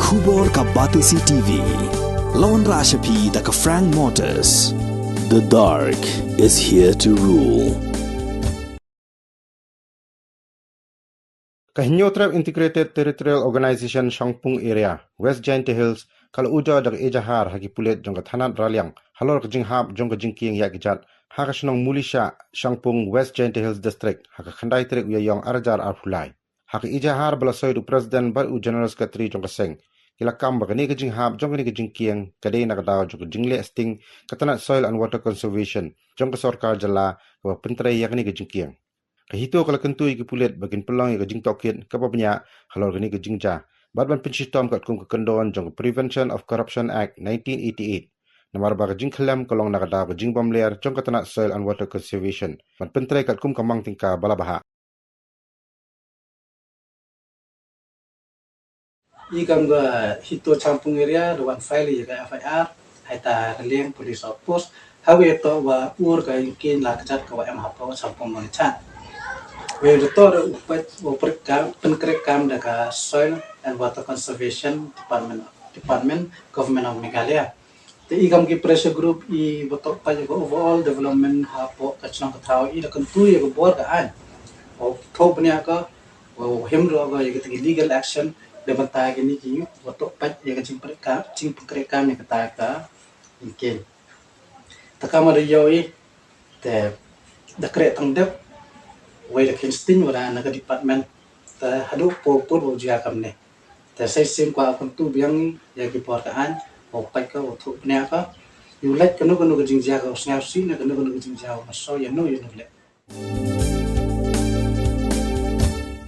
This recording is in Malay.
Khubor ka Batisi TV. Lawan Rashapi da ka Frank Motors. The dark is here to rule. Kahinyotrap Integrated Territorial Organization Shangpung area, West Giant Hills, kala Ujor dag ejahar hagi pulet jong kathanat raliang, halor ka jinghap jong ka Jingkieng Kjat, haka shnong Moolichah, Shangpung, West Giant Hills District, haka khandai trek uyayong arjar arhulai. Haka ejahar balasoy du President bar u General Secretary jong ka seng, kila kam baka ni ka jinghap jong ka ni ka Jingkieng, kadai nakadaw jong ka jingle esting, katanat soil and water conservation, jong ka sorkar jala, kawa pentrai yak ni ka Jingkieng. Hito kala kentui ki pulet bagin pelang ka jing tokit ka babnya halor gani ka jingja badban pensitom kat kum ka kendon jong Prevention of Corruption Act 1988 namar ba ka jing khalam kolong nakada ka jing bamler jong ka tanat soil and water conservation man pentre kat kum kamang tingka balabaha Ikam ga Hito Shangpung area the one file ga FIR haita releng police outpost hawe to wa ur ga inkin la Kjat ka wa em hapo Shangpung Moolichah. We retor penkrekam daga soil and water conservation department government of Meghalaya. The ikam ki pressure group I botok pa go overall development hapo kachnang katao I lakan tu ya go bor ga an. O thop niya ka o himro ga ya legal action lebantai gini ki botok pa ya jing penkrekam ni kata ka inke. Takama riyo te dekret tangdep way the kinstin wala naga department ta hadu po jia kamne ta sai sim kwa akon tu biang ya ki portaan o pai ka o thu nya ka you like kanu jing jia ka snap si na kanu jing jia ma so ya no you no le